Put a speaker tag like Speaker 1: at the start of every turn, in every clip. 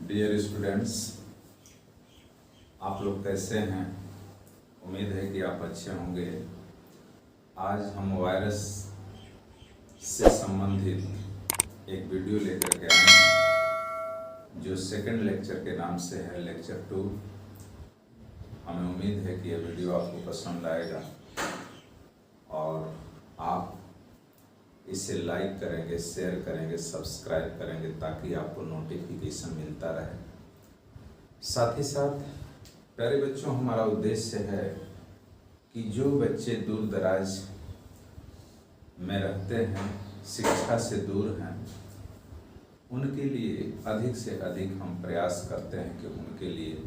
Speaker 1: Dear students, आप लोग कैसे हैं? उम्मीद है कि आप अच्छे होंगे। आज हम वायरस से संबंधित एक वीडियो लेकर के आए हैं जो सेकंड लेक्चर के नाम से है लेक्चर 2। हमें उम्मीद है कि यह वीडियो आपको पसंद आएगा और आप इसे लाइक करेंगे, शेयर करेंगे, सब्सक्राइब करेंगे ताकि आपको नोटिफिकेशन मिलता रहे। साथ ही साथ प्यारे बच्चों, हमारा उद्देश्य है कि जो बच्चे दूर दराज में रहते हैं, शिक्षा से दूर हैं, उनके लिए अधिक से अधिक हम प्रयास करते हैं कि उनके लिए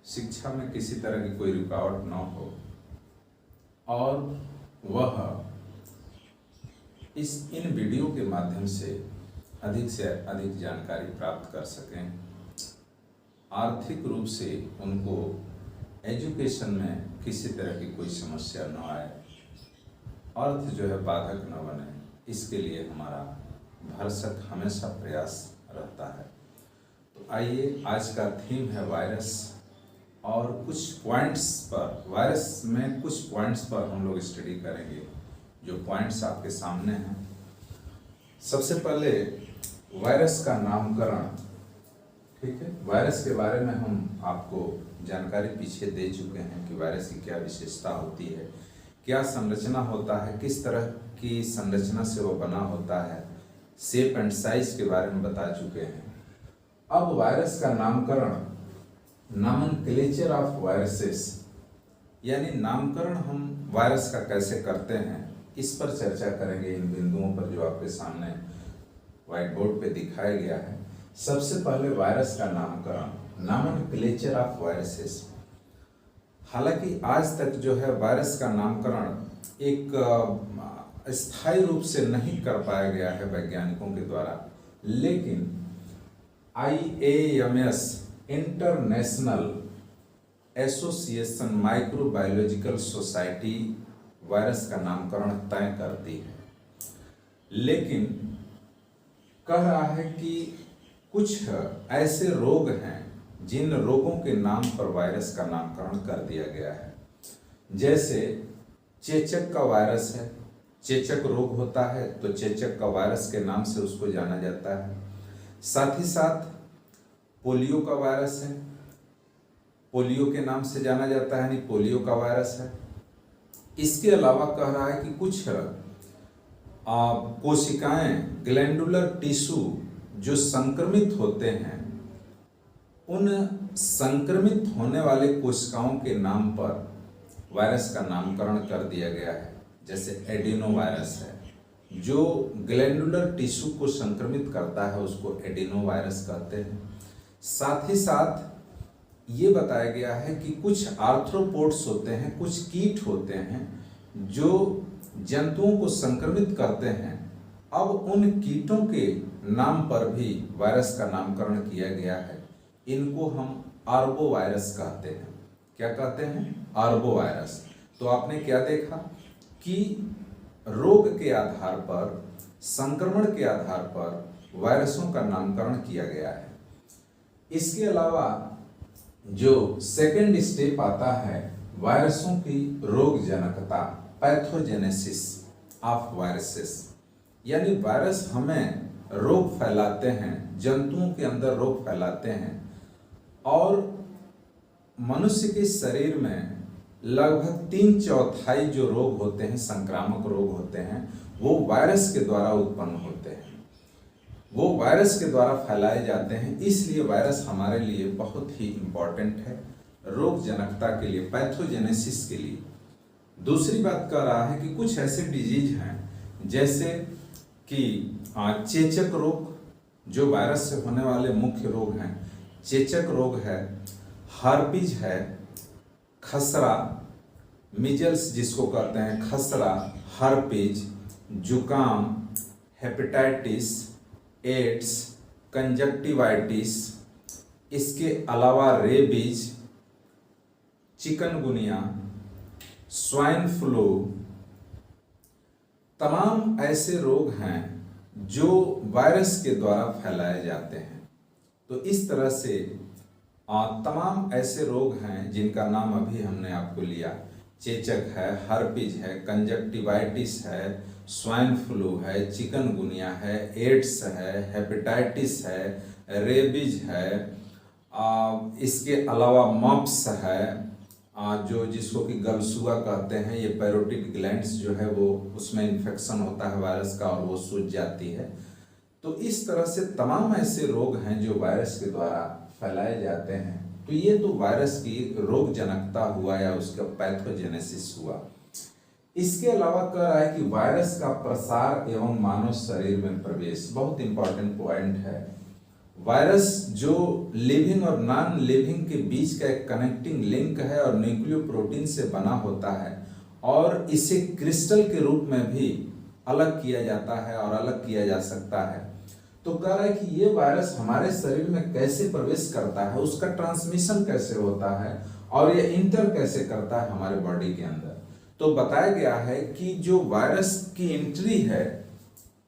Speaker 1: शिक्षा में किसी तरह की कोई रुकावट न हो और वह इन वीडियो के माध्यम से अधिक जानकारी प्राप्त कर सकें। आर्थिक रूप से उनको एजुकेशन में किसी तरह की कोई समस्या न आए, अर्थ जो है बाधक न बने, इसके लिए हमारा भरसक हमेशा प्रयास रहता है। तो आइए, आज का थीम है वायरस और कुछ पॉइंट्स पर, वायरस में कुछ पॉइंट्स पर हम लोग स्टडी करेंगे। जो पॉइंट्स आपके सामने हैं, सबसे पहले वायरस का नामकरण। ठीक है, वायरस के बारे में हम आपको जानकारी पीछे दे चुके हैं कि वायरस की क्या विशेषता होती है, क्या संरचना होता है, किस तरह की संरचना से वो बना होता है, शेप एंड साइज के बारे में बता चुके हैं। अब वायरस का नामकरण, नॉमेनक्लेचर ऑफ वायरसेस, यानी नामकरण हम वायरस का कैसे करते हैं, इस पर चर्चा करेंगे। इन बिंदुओं पर जो आपके सामने व्हाइट बोर्ड पे दिखाया गया है। सबसे पहले वायरस का नामकरण, नॉमेनक्लेचर ऑफ वायरसेस। हालांकि आज तक जो है वायरस का नामकरण एक स्थायी रूप से नहीं कर पाया गया है वैज्ञानिकों के द्वारा, लेकिन IAMS international association microbiological society virus का नामकरण तय करती है, लेकिन कह रहा है कि कुछ ऐसे रोग हैं जिन रोगों के नाम पर वायरस का नामकरण कर दिया गया है। जैसे चेचक का वायरस है, चेचक रोग होता है तो चेचक का वायरस के नाम से उसको जाना जाता है। साथ ही साथ पोलियो का वायरस है, पोलियो के नाम से जाना जाता है, यानी पोलियो का वायरस है। इसके अलावा कह रहा है कि कुछ कोशिकाएं, ग्लैंडुलर टिश्यू जो संक्रमित होते हैं, उन संक्रमित होने वाले कोशिकाओं के नाम पर वायरस का नामकरण कर दिया गया है। जैसे एडिनो वायरस है, जो ग्लैंडुलर टिश्यू को संक्रमित करता है, उसको एडिनो वायरस कहते हैं। साथ ही साथ ये बताया गया है कि कुछ आर्थ्रोपोड्स होते हैं, कुछ कीट होते हैं जो जंतुओं को संक्रमित करते हैं। अब उन कीटों के नाम पर भी वायरस का नामकरण किया गया है। इनको हम आर्बो वायरस कहते हैं। क्या कहते हैं? Arbo virus. तो आपने क्या देखा कि रोग के आधार पर, संक्रमण के आधार पर वायरसों का नामकरण किया गया है। इसके अलावा जो सेकेंड स्टेप आता है वायरसों की रोग जनकता, पैथोजेनेसिस ऑफ वायरसेस, यानी वायरस हमें रोग फैलाते हैं, जंतुओं के अंदर रोग फैलाते हैं और मनुष्य के शरीर में लगभग 3/4 जो रोग होते हैं, संक्रामक रोग होते हैं, वो वायरस के द्वारा उत्पन्न होते हैं, वो वायरस के द्वारा फैलाए जाते हैं। इसलिए वायरस हमारे लिए बहुत ही इम्पोर्टेंट है रोग जनकता के लिए, पैथोजेनेसिस के लिए। दूसरी बात कह रहा है कि कुछ ऐसे डिजीज हैं जैसे कि चेचक रोग, जो वायरस से होने वाले मुख्य रोग हैं। चेचक रोग है, हार्पिज है, खसरा, मिजल्स जिसको कहते हैं, खसरा, हार्पिज, जुकाम, हेपेटाइटिस, एड्स, कंजक्टिवाइटिस, इसके अलावा रेबीज, चिकनगुनिया, स्वाइन फ्लू, तमाम ऐसे रोग हैं जो वायरस के द्वारा फैलाए जाते हैं। तो इस तरह से तमाम ऐसे रोग हैं जिनका नाम अभी हमने आपको लिया। चेचक है, हर्पीज है, कंजक्टिवाइटिस है, स्वाइन फ्लू है, चिकनगुनिया है, एड्स है, हेपेटाइटिस है, रेबीज है, इसके अलावा मम्प्स है, जो जिसको कि गलसुआ कहते हैं। ये पैरोटिड ग्लैंड्स जो है वो उसमें इन्फेक्शन होता है वायरस का और वो सूज जाती है। तो इस तरह से तमाम ऐसे रोग हैं जो वायरस के द्वारा फैलाए जाते हैं। तो ये तो वायरस की रोग जनकता हुआ या उसका पैथोजेनेसिस हुआ। इसके अलावा कह रहा है कि वायरस का प्रसार एवं मानव शरीर में प्रवेश, बहुत इंपॉर्टेंट पॉइंट है। वायरस जो लिविंग और नॉन लिविंग के बीच का एक कनेक्टिंग लिंक है और न्यूक्लियोप्रोटीन से बना होता है और इसे क्रिस्टल के रूप में भी अलग किया जाता है और अलग किया जा सकता है। तो कह रहा है कि ये वायरस हमारे शरीर में कैसे प्रवेश करता है, उसका ट्रांसमिशन कैसे होता है और ये इंटर कैसे करता है हमारे बॉडी के अंदर। तो बताया गया है कि जो वायरस की एंट्री है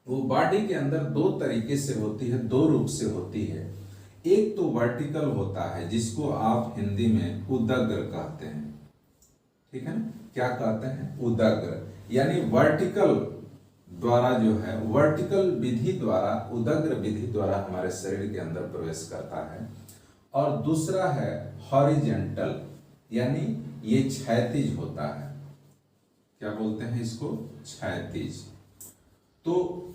Speaker 1: वो बॉडी के अंदर दो तरीके से होती है, दो रूप से होती है। एक तो वर्टिकल होता है जिसको आप हिंदी में उदग्र कहते हैं, ठीक है ना। क्या कहते हैं? उदग्र, यानी वर्टिकल द्वारा जो है, वर्टिकल विधि द्वारा, उदग्र विधि द्वारा हमारे शरीर के अंदर प्रवेश करता है। और दूसरा है हॉरिजेंटल, यानी ये क्षैतिज होता है। क्या बोलते हैं इसको? क्षैतिज। तो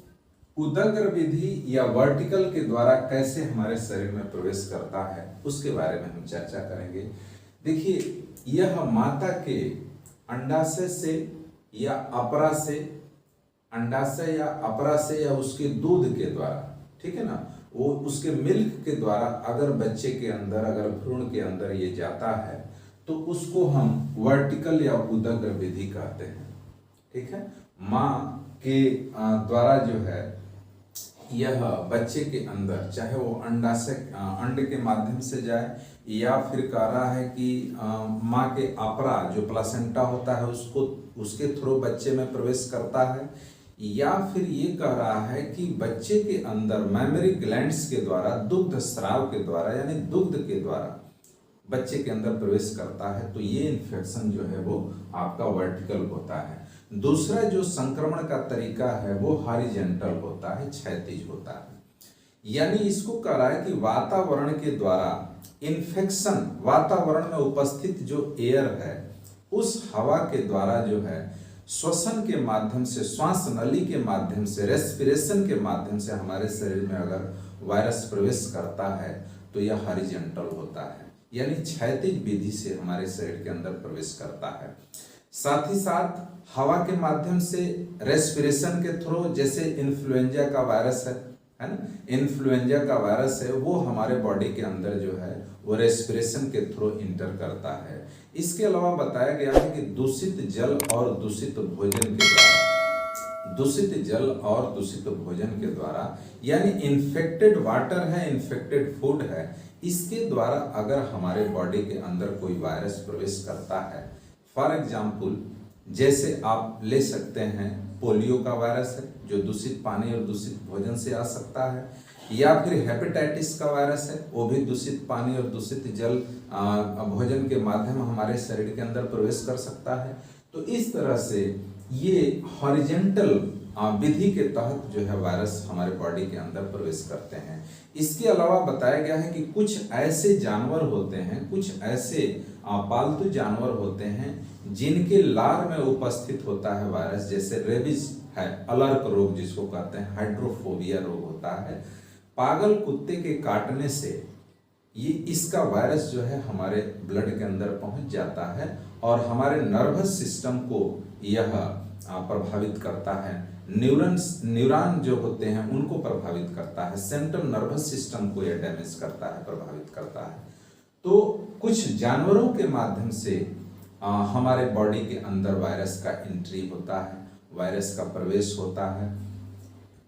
Speaker 1: उदग्र विधि या वर्टिकल के द्वारा कैसे हमारे शरीर में प्रवेश करता है उसके बारे में हम चर्चा करेंगे। देखिए, यह माता के अंडाशय से या अपरा से, अंडाशय या अपरा से या उसके दूध के द्वारा, ठीक है ना, वो उसके मिल्क के द्वारा अगर बच्चे के अंदर, अगर भ्रूण के अंदर ये जाता है तो उसको हम वर्टिकल या उदग्र विधि कहते हैं, ठीक है। माँ के द्वारा जो है यह बच्चे के अंदर, चाहे वो अंडाशय, अंड के माध्यम से जाए या फिर कह रहा है कि माँ के अपरा जो प्लासेंटा होता है उसको, उसके थ्रू बच्चे में प्रवेश करता है, या फिर ये कह रहा है कि बच्चे के अंदर मैमरी ग्लैंड्स के द्वारा, दुग्ध स्राव के द्वारा यानी दुग्ध के द्वारा बच्चे के अंदर प्रवेश करता है। तो ये इन्फेक्शन जो है वो आपका वर्टिकल होता है। दूसरा जो संक्रमण का तरीका है वो हॉरिजेंटल होता है, क्षैतिज होता है। यानी इसको कह रहा है कि वातावरण के द्वारा इन्फेक्शन, वातावरण में उपस्थित जो एयर है उस हवा के द्वारा जो है श्वसन के माध्यम से, श्वास नली के माध्यम से, रेस्पिरेशन के माध्यम से हमारे शरीर में अगर वायरस प्रवेश करता है तो यह हॉरिजेंटल होता है, यानी क्षैतिज विधि से हमारे शरीर के अंदर प्रवेश करता है। साथ ही साथ हवा के माध्यम से, रेस्पिरेशन के थ्रू, जैसे इन्फ्लुएंजा का वायरस है ना, इन्फ्लुएंजा का वायरस है वो हमारे बॉडी के अंदर जो है वो रेस्पिरेशन के थ्रू इंटर करता है। इसके अलावा बताया गया है कि दूषित जल और दूषित भोजन के द्वारा, दूषित जल और दूषित भोजन के द्वारा, यानी इन्फेक्टेड वाटर है, इन्फेक्टेड फूड है, इसके द्वारा अगर हमारे बॉडी के अंदर कोई वायरस प्रवेश करता है, फॉर एग्जाम्पल जैसे आप ले सकते हैं पोलियो का वायरस है जो दूषित पानी और दूषित भोजन से आ सकता है, या फिर हेपेटाइटिस का वायरस है वो भी दूषित पानी और दूषित जल भोजन के माध्यम हमारे शरीर के अंदर प्रवेश कर सकता है। तो इस तरह से ये हॉरिजेंटल विधि के तहत जो है वायरस हमारे बॉडी के अंदर प्रवेश करते हैं। इसके अलावा बताया गया है कि कुछ ऐसे जानवर होते हैं, कुछ ऐसे पालतू जानवर होते हैं जिनके लार में उपस्थित होता है वायरस, जैसे रेबीज है, अलर्क रोग जिसको कहते हैं, हाइड्रोफोबिया रोग होता है। पागल कुत्ते के काटने से ये इसका वायरस जो है हमारे ब्लड के अंदर पहुंच जाता है और हमारे नर्वस सिस्टम को यह प्रभावित करता है। न्यूरॉन जो होते हैं उनको प्रभावित करता है, सेंट्रल नर्वस सिस्टम को यह डैमेज करता है, प्रभावित करता है। तो कुछ जानवरों के माध्यम से हमारे बॉडी के अंदर वायरस का एंट्री होता है, वायरस का प्रवेश होता है।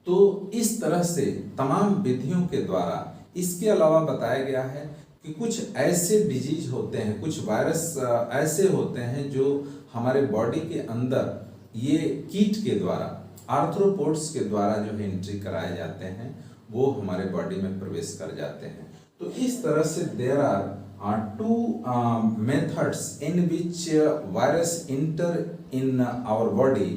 Speaker 1: तो इस तरह से तमाम विधियों के द्वारा, इसके अलावा बताया गया है कि कुछ ऐसे डिजीज होते हैं, कुछ वायरस ऐसे होते हैं जो हमारे बॉडी के अंदर ये कीट के द्वारा, आर्थ्रोपोड्स के द्वारा जो है एंट्री कराए जाते हैं, वो हमारे बॉडी में प्रवेश कर जाते हैं। तो इस तरह से there are two methods in which virus enter in our body,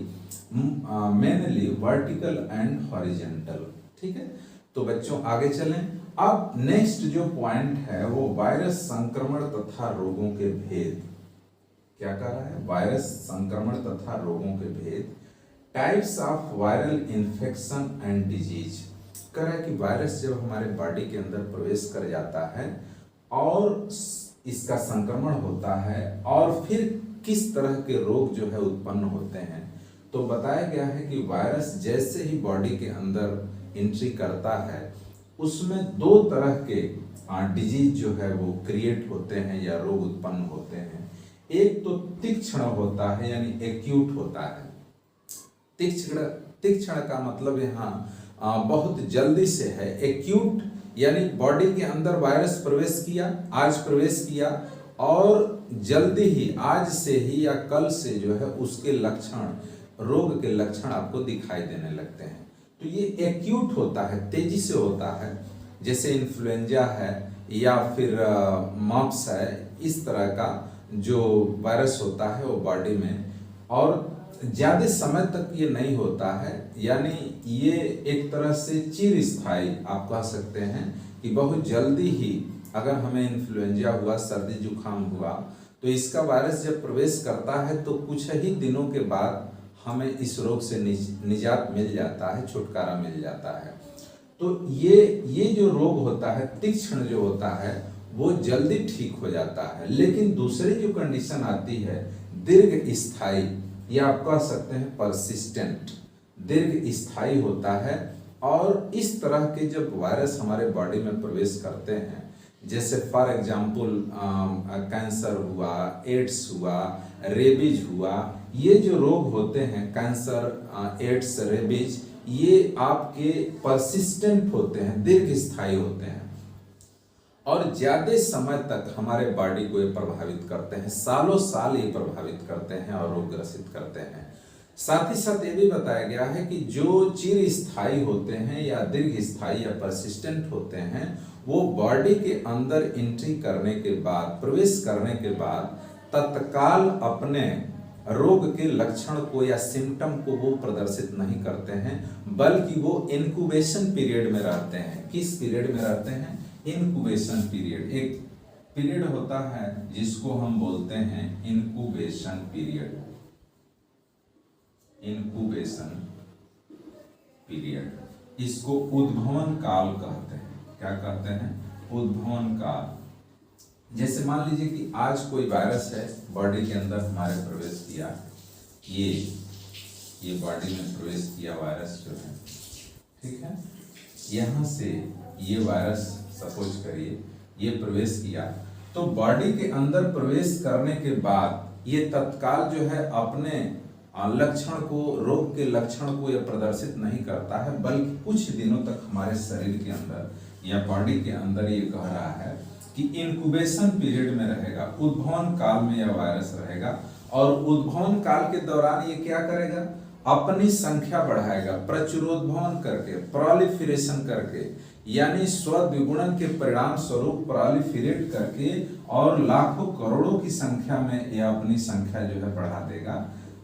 Speaker 1: mainly vertical and horizontal. ठीक है, तो बच्चों आगे चलें। अब नेक्स्ट जो पॉइंट है वो वायरस संक्रमण तथा रोगों के भेद। क्या कह रहा है? वायरस संक्रमण तथा रोगों के भेद, types of viral infection and disease. कह रहा है कि वायरस जब हमारे बॉडी के अंदर प्रवेश कर जाता है और इसका संक्रमण होता है और फिर किस तरह के रोग जो है उत्पन्न होते हैं। तो बताया गया है कि वायरस जैसे ही बॉडी के अंदर एंट्री करता है उसमें दो तरह के डिजीज जो है वो क्रिएट होते हैं या रोग उत्पन्न होते हैं। एक तो तीक्ष्ण होता है यानी एक्यूट होता है। तीक्ष्ण का मतलब यहाँ बहुत जल्दी से है। एक्यूट यानी बॉडी के अंदर वायरस प्रवेश किया, आज प्रवेश किया और जल्दी ही, आज से ही या कल से जो है उसके लक्षण, रोग के लक्षण आपको दिखाई देने लगते हैं। तो ये एक्यूट होता है, तेजी से होता है, जैसे इन्फ्लुएंजा है या फिर मम्प्स है। इस तरह का जो वायरस होता है वो बॉडी में, और ज्यादा समय तक ये नहीं होता है, यानी ये एक तरह से चिरस्थायी आप कह सकते हैं कि बहुत जल्दी ही अगर हमें इन्फ्लुएंजा हुआ, सर्दी जुकाम हुआ, तो इसका वायरस जब प्रवेश करता है तो कुछ ही दिनों के बाद हमें इस रोग से निजात मिल जाता है, छुटकारा मिल जाता है। तो ये जो रोग होता है, तीक्ष्ण जो होता है, वो जल्दी ठीक हो जाता है। लेकिन दूसरी जो कंडीशन आती है दीर्घ स्थायी, या आप कह सकते हैं परसिस्टेंट, दीर्घ स्थायी होता है। और इस तरह के जब वायरस हमारे बॉडी में प्रवेश करते हैं, जैसे फॉर एग्जाम्पल कैंसर हुआ, एड्स हुआ, रेबीज हुआ, ये जो रोग होते हैं कैंसर, एड्स, रेबीज, ये आपके परसिस्टेंट होते हैं, दीर्घ स्थायी होते हैं और ज्यादा समय तक हमारे बॉडी को ये प्रभावित करते हैं, सालों साल ये प्रभावित करते हैं और रोग ग्रसित करते हैं। साथ ही साथ ये भी बताया गया है कि जो चिर स्थायी होते हैं या दीर्घ स्थायी या परसिस्टेंट होते हैं, वो बॉडी के अंदर एंट्री करने के बाद, प्रवेश करने के बाद तत्काल अपने रोग के लक्षण को या सिम्टम को वो प्रदर्शित नहीं करते हैं, बल्कि वो इनक्यूबेशन पीरियड में रहते हैं। किस पीरियड में रहते हैं? Incubation period. एक पीरियड होता है जिसको हम बोलते हैं इनक्यूबेशन पीरियड। इनक्यूबेशन पीरियड, इसको उद्भवन काल कहते हैं। क्या कहते हैं? उद्भवन काल। जैसे मान लीजिए कि आज कोई वायरस है, बॉडी के अंदर हमारे प्रवेश किया, ये बॉडी में प्रवेश किया वायरस जो है, ठीक है, यहाँ से ये वायरस सपोज करिए ये प्रवेश किया, तो बॉडी के अंदर प्रवेश करने के बाद ये तत्काल जो है अपने लक्षण को, रोग के लक्षण को यह प्रदर्शित नहीं करता है, बल्कि कुछ दिनों तक हमारे शरीर के अंदर या बॉडी के अंदर ये कह रहा है कि इनक्यूबेशन पीरियड में रहेगा, उद्भवन काल में यह वायरस रहेगा। और उद्भवन काल के दौरान ये क्या करेगा? अपनी संख्या बढ़ाएगा, प्रचुरोद्भवन करके, प्रोलिफरेशन करके, यानी स्वद्विगुणन के परिणाम स्वरूप प्रोलिफरेट करके और लाखों करोड़ों की संख्या में यह अपनी संख्या जो है बढ़ा देगा।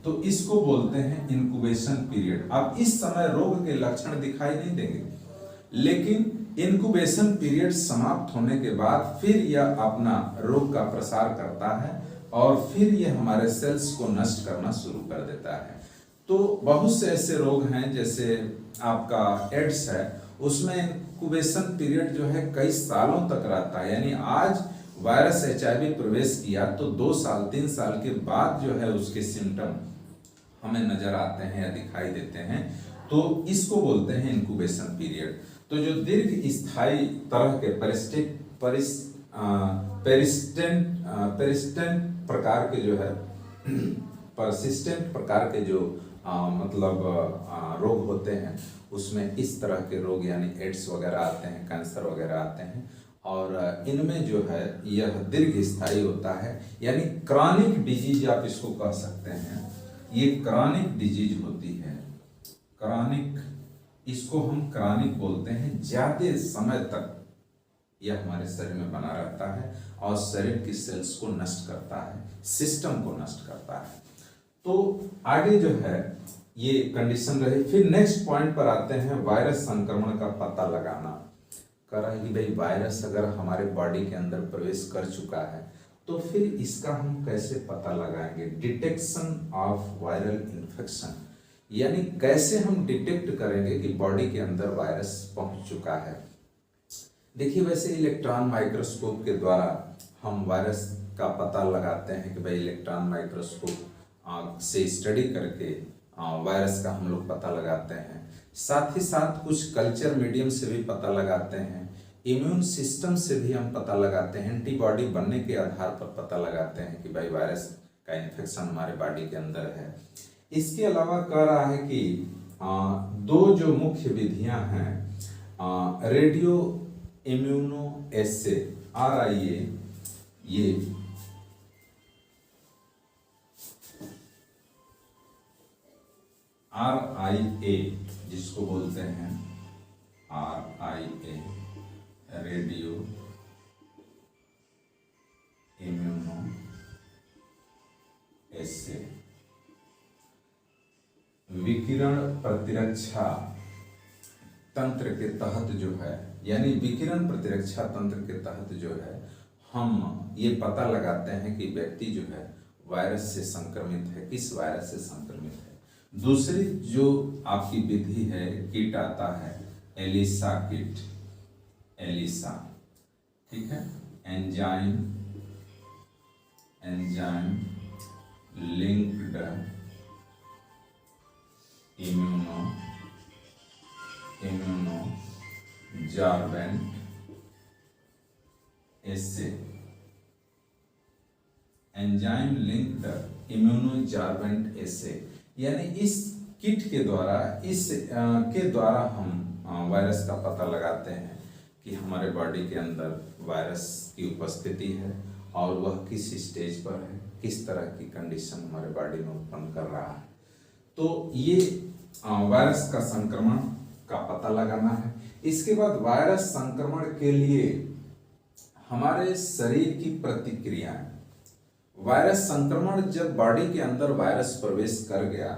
Speaker 1: तो इसको बोलते हैं इनक्यूबेशन पीरियड। अब इस समय रोग के लक्षण दिखाई नहीं देंगे, लेकिन इनक्यूबेशन पीरियड समाप्त होने के बाद फिर यह अपना रोग का प्रसार करता है और फिर यह हमारे सेल्स को नष्ट करना शुरू कर देता है। तो बहुत से ऐसे रोग हैं, जैसे आपका एड्स है, उसमें इनक्यूबेशन पीरियड जो है कई सालों तक रहता है, यानी आज वायरस HIV प्रवेश किया तो 2 साल 3 साल के बाद जो है उसके सिम्टम हमें नजर आते हैं या दिखाई देते हैं, तो इसको बोलते हैं इनक्यूबेशन पीरियड। तो जो दीर्घ स्थायी तरह के पेरिस्टेंट प्रकार के जो है, परसिस्टेंट प्रकार के जो रोग होते हैं, उसमें इस तरह के रोग यानी एड्स वगैरह आते हैं, कैंसर वगैरह आते हैं, और इनमें जो है यह दीर्घ स्थायी होता है, यानी क्रॉनिक डिजीज आप इसको कह सकते हैं। ये क्रॉनिक डिजीज होती है, क्रॉनिक, इसको हम क्रॉनिक बोलते हैं। ज्यादा समय तक यह हमारे शरीर में बना रहता है और शरीर की सेल्स को नष्ट करता है, सिस्टम को नष्ट करता है। तो आगे जो है ये कंडीशन रही। फिर नेक्स्ट पॉइंट पर आते हैं, वायरस संक्रमण का पता लगाना। कह रहा है कि भाई वायरस अगर हमारे बॉडी के अंदर प्रवेश कर चुका है तो फिर इसका हम कैसे पता लगाएंगे। डिटेक्शन ऑफ वायरल इन्फेक्शन, यानी कैसे हम डिटेक्ट करेंगे कि बॉडी के अंदर वायरस पहुंच चुका है। देखिए, वैसे इलेक्ट्रॉन माइक्रोस्कोप के द्वारा हम वायरस का पता लगाते हैं कि भाई इलेक्ट्रॉन माइक्रोस्कोप से स्टडी करके वायरस का हम लोग पता लगाते हैं। साथ ही साथ कुछ कल्चर मीडियम से भी पता लगाते हैं, इम्यून सिस्टम से भी हम पता लगाते हैं, एंटीबॉडी बनने के आधार पर पता लगाते हैं कि भाई वायरस का इन्फेक्शन हमारे बॉडी के अंदर है। इसके अलावा कह रहा है कि दो जो मुख्य विधियां हैं, रेडियो इम्यूनो एसे RIA, ये RIA जिसको बोलते हैं RIA, रेडियो इम्यूनो एसे, विकिरण प्रतिरक्षा तंत्र के तहत जो है, यानी विकिरण प्रतिरक्षा तंत्र के तहत जो है हम ये पता लगाते हैं कि व्यक्ति जो है वायरस से संक्रमित है, किस वायरस से संक्रमित है। दूसरी जो आपकी विधि है, किट आता है एलिसा किट, एलिसा, ठीक है, एंजाइम लिंक्ड इम्यूनो जारबेंट एसे, एंजाइम लिंक्ड इम्यूनो जारबेंट एसे, यानी इस किट के द्वारा, के द्वारा हम वायरस का पता लगाते हैं कि हमारे बॉडी के अंदर वायरस की उपस्थिति है और वह किस स्टेज पर है, किस तरह की कंडीशन हमारे बॉडी में उत्पन्न कर रहा है। तो ये वायरस का संक्रमण का पता लगाना है। इसके बाद वायरस संक्रमण के लिए हमारे शरीर की प्रतिक्रियाएं, वायरस संक्रमण जब बॉडी के अंदर वायरस प्रवेश कर गया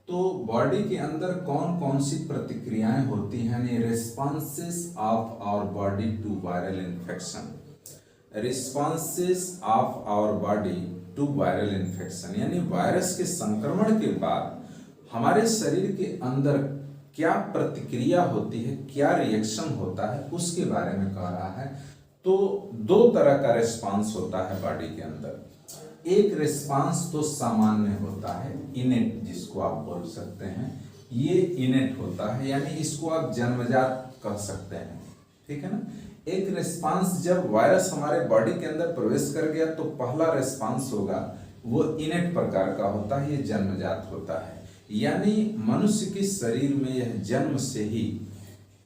Speaker 1: तो बॉडी के अंदर कौन कौन सी प्रतिक्रियाएं होती हैं, यानी responses of our body to viral infection, responses of our body to viral infection, यानी वायरस के संक्रमण के बाद हमारे शरीर के अंदर क्या प्रतिक्रिया होती है, क्या रिएक्शन होता है, उसके बारे में कह रहा है। तो दो तरह का रिस्पांस होता है बॉडी के अंदर। एक रिस्पांस तो सामान्य होता है, इनेट जिसको आप बोल सकते हैं, ये इनेट होता है, यानी इसको आप जन्मजात कह सकते हैं, ठीक है ना। एक रिस्पांस जब वायरस हमारे बॉडी के अंदर प्रवेश कर गया तो पहला रिस्पांस होगा वो इनेट प्रकार का होता है, ये जन्मजात होता है, यानी मनुष्य के शरीर में यह जन्म से ही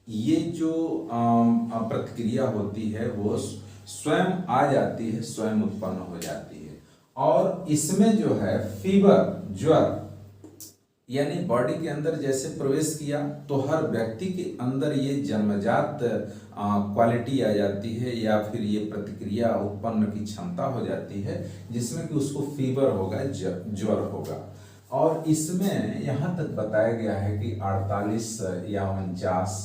Speaker 1: ये जो प्रतिक्रिया होती है वो स्वयं आ जाती है, स्वयं उत्पन्न हो जाती है। और इसमें जो है फीवर, ज्वर, यानी बॉडी के अंदर जैसे प्रवेश किया तो हर व्यक्ति के अंदर ये जन्मजात क्वालिटी आ जाती है या फिर ये प्रतिक्रिया उत्पन्न की क्षमता हो जाती है, जिसमें कि उसको फीवर होगा, ज्वर होगा। और इसमें यहाँ तक बताया गया है कि 48 या 49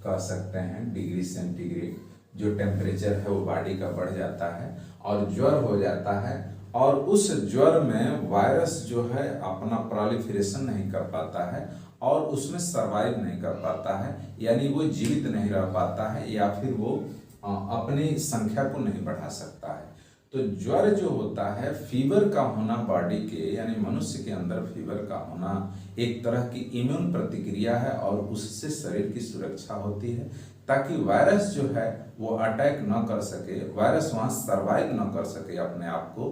Speaker 1: कह सकते हैं डिग्री सेंटीग्रेड जो टेम्परेचर है वो बॉडी का बढ़ जाता है और ज्वर हो जाता है। और उस ज्वर में वायरस जो है अपना प्रोलिफरेशन नहीं कर पाता है और उसमें सरवाइव नहीं कर पाता है, यानी वो जीवित नहीं रह पाता है या फिर वो अपनी संख्या को नहीं बढ़ा सकता है। तो ज्वर जो होता है, फीवर का होना बॉडी के, यानी मनुष्य के अंदर फीवर का होना एक तरह की इम्यून प्रतिक्रिया है और उससे शरीर की सुरक्षा होती है ताकि वायरस जो है वो अटैक न कर सके, वायरस वहाँ सरवाइव न कर सके अपने आप को,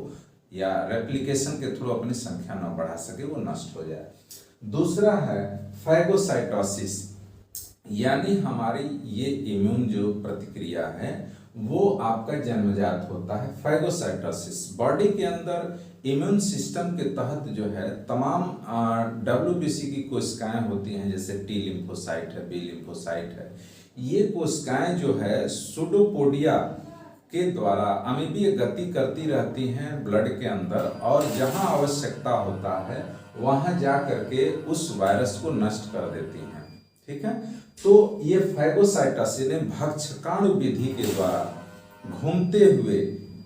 Speaker 1: या रेप्लिकेशन के थ्रू अपनी संख्या न बढ़ा सके, वो नष्ट हो जाए। दूसरा है फैगोसाइटोसिस, यानी हमारी ये इम्यून जो प्रतिक्रिया है वो आपका जन्मजात होता है। फैगोसाइटोसिस बॉडी के अंदर इम्यून सिस्टम के तहत जो है तमाम WBC की कोशिकाएं होती हैं, जैसे टी लिम्फोसाइट है, बी लिम्फोसाइट है। ये कोशिकाएं जो है सुडोपोडिया के द्वारा अमीबीय गति करती रहती हैं ब्लड के अंदर, और जहां आवश्यकता होता है वहां जा करके उस वायरस को नष्ट कर देती हैं। ठीक है, तो ये फैगोसाइटोसिस ने भक्षकाणु विधि के द्वारा घूमते हुए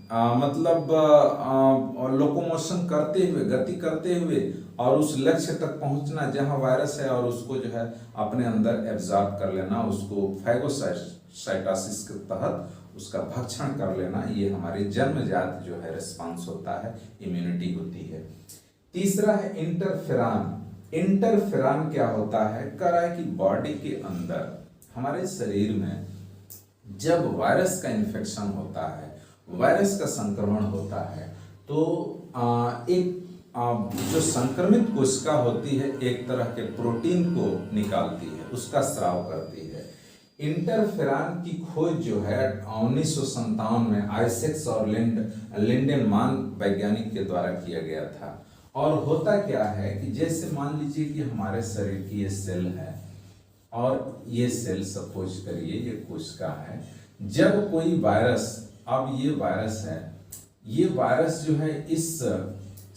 Speaker 1: मतलब लोकोमोशन करते हुए, गति करते हुए, और उस लक्ष्य तक पहुंचना जहां वायरस है, और उसको जो है अपने अंदर एब्जॉर्ब कर लेना, उसको फैगोसाइटोसिस के तहत उसका भक्षण कर लेना, ये हमारे जन्मजात जो है रिस्पांस होता है, इम्यूनिटी होती है। तीसरा है इंटरफेरॉन। इंटरफेरॉन क्या होता है? कह रहा है कि बॉडी के अंदर हमारे शरीर में जब वायरस का इन्फेक्शन होता है, वायरस का संक्रमण होता है, तो एक जो संक्रमित कोशिका होती है एक तरह के प्रोटीन को निकालती है, उसका स्राव करती है। इंटरफेरॉन की खोज जो है 1957 में आइसेक्स और लिंडेमान वैज्ञानिक के द्वारा किया गया था। और होता क्या है कि जैसे मान लीजिए कि हमारे शरीर की ये सेल है, और ये सेल सपोज करिए ये कोशिका है। जब कोई वायरस, अब ये वायरस है, ये वायरस जो है इस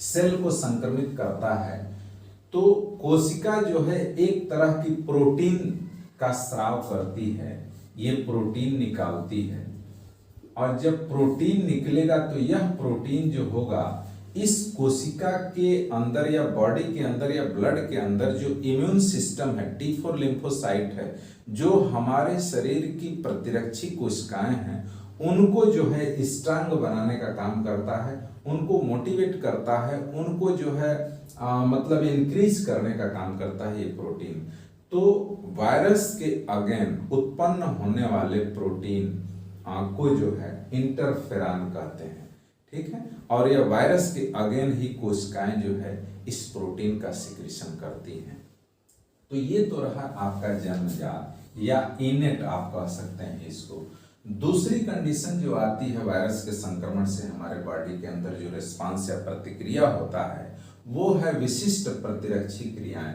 Speaker 1: सेल को संक्रमित करता है, तो कोशिका जो है एक तरह की प्रोटीन का स्राव करती है, ये प्रोटीन निकालती है। और जब प्रोटीन निकलेगा तो यह प्रोटीन जो होगा इस कोशिका के अंदर या बॉडी के अंदर या ब्लड के अंदर जो इम्यून सिस्टम है, T4 लिम्फोसाइट है, जो हमारे शरीर की प्रतिरक्षी कोशिकाएं हैं, उनको जो है स्ट्रांग बनाने का काम करता है, उनको मोटिवेट करता है, उनको जो है मतलब इंक्रीज करने का काम करता है ये प्रोटीन। तो वायरस के अगेन उत्पन्न होने वाले प्रोटीन को जो है इंटरफेरॉन कहते हैं। ठीक है, और यह वायरस के अगेन ही कोशिकाएं जो है इस प्रोटीन का सिक्रीशन करती हैं। तो ये तो रहा आपका जन्मजात या इनेट आप कह सकते हैं इसको। दूसरी कंडीशन जो आती है वायरस के संक्रमण से हमारे बॉडी के अंदर जो रिस्पांस या प्रतिक्रिया होता है वो है विशिष्ट प्रतिरक्षी क्रियाएं।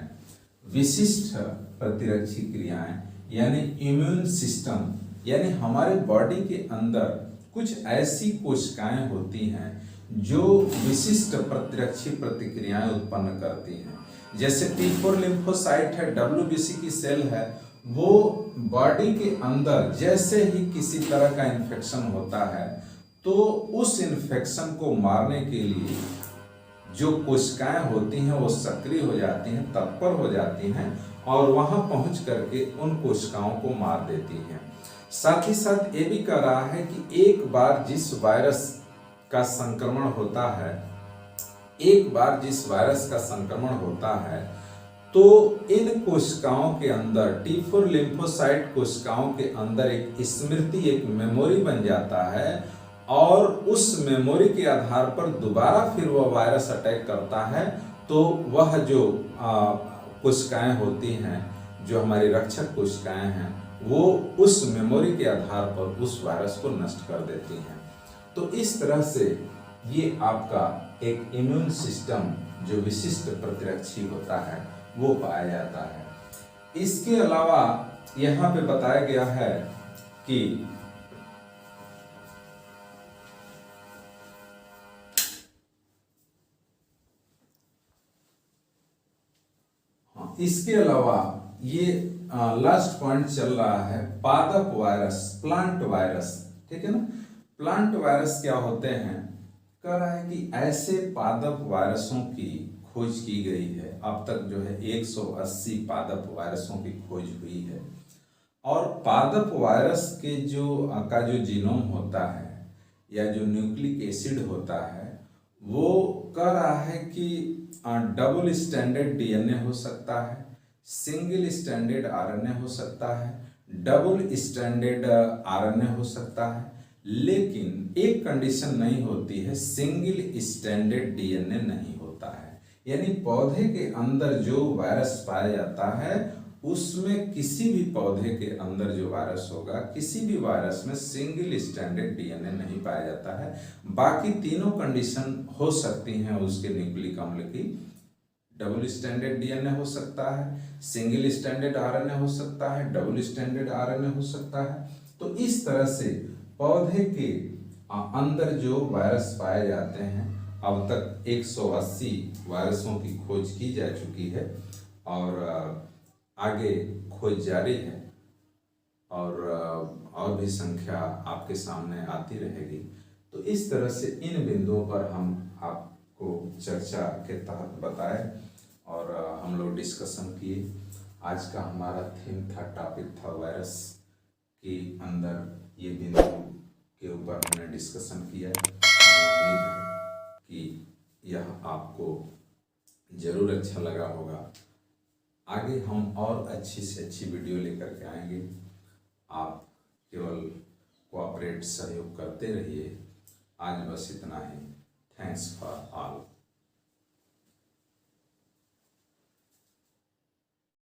Speaker 1: विशिष्ट प्रतिरक्षी क्रियाएं यानी इम्यून सिस्टम, यानी हमारे बॉडी के अंदर कुछ ऐसी कोशिकाएं होती हैं जो विशिष्ट प्रतिरक्षी प्रतिक्रियाएं उत्पन्न करती हैं। जैसे T4 लिम्फोसाइट है, WBC की सेल है, वो बॉडी के अंदर जैसे ही किसी तरह का इन्फेक्शन होता है तो उस इन्फेक्शन को मारने के लिए जो कोशिकाएं होती हैं वो सक्रिय हो जाती हैं, तत्पर हो जाती हैं, और वहां पहुंच करके उन कोशिकाओं को मार देती हैं। साथ ही साथ ये भी कह रहा है कि एक बार जिस वायरस का संक्रमण होता है, एक बार जिस वायरस का संक्रमण होता है, तो इन कोशिकाओं के अंदर T4 लिम्फोसाइट कोशिकाओं के अंदर एक स्मृति, एक मेमोरी बन जाता है, और उस मेमोरी के आधार पर दोबारा फिर वह वायरस अटैक करता है, तो वह जो कोशिकाएं होती हैं, जो हमारी रक्षक कोशिकाएं हैं, वो उस मेमोरी के आधार पर उस वायरस को नष्ट कर देती हैं। तो इस तरह से ये आपका एक इम्यून सिस्टम जो विशिष्ट प्रतिरक्षी होता है वो पाया जाता है। इसके अलावा यहाँ पे बताया गया है कि इसके अलावा ये लास्ट पॉइंट चल रहा है पादप वायरस, प्लांट वायरस। ठीक है ना, प्लांट वायरस क्या होते हैं? कह रहा है कि ऐसे पादप वायरसों की खोज की गई है, अब तक जो है 180 पादप वायरसों की खोज हुई है। और पादप वायरस के का जो जीनोम होता है या जो न्यूक्लिक एसिड होता है, वो कह रहा है कि डबल स्टैंडर्ड डीएनए हो सकता है, सिंगल स्टैंडर्ड आरएनए हो सकता है, डबल स्टैंडर्ड आरएनए हो सकता है, लेकिन एक कंडीशन नहीं होती है, सिंगल स्टैंडर्ड डीएनए नहीं होता है। यानी पौधे के अंदर जो वायरस पाया जाता है उसमें किसी भी पौधे के अंदर जो वायरस होगा, किसी भी वायरस में सिंगल स्टैंडर्ड डीएनए नहीं पाया जाता है। बाकी तीनों कंडीशन हो सकती हैं उसके न्यूक्लिक अम्ल की। डबल स्टैंडर्ड डीएनए हो सकता है, सिंगल स्टैंडर्ड आरएनए हो सकता है, डबल स्टैंडर्ड आरएनए हो सकता है। तो इस तरह से पौधे के अंदर जो वायरस पाए जाते हैं, अब तक 180 वायरसों की खोज की जा चुकी है और आगे खोज जारी है और भी संख्या आपके सामने आती रहेगी। तो इस तरह से इन बिंदुओं पर हम आपको चर्चा के तहत बताए और हम लोग डिस्कशन किए। आज का हमारा थीम था, टॉपिक था वायरस के अंदर ये बिंदु के ऊपर हमने डिस्कशन किया। उम्मीद है कि यह आपको ज़रूर अच्छा लगा होगा। आगे हम और अच्छी से अच्छी वीडियो लेकर के आएंगे। आप केवल कोऑपरेट सहयोग करते रहिए। आज बस इतना ही। Thanks for all.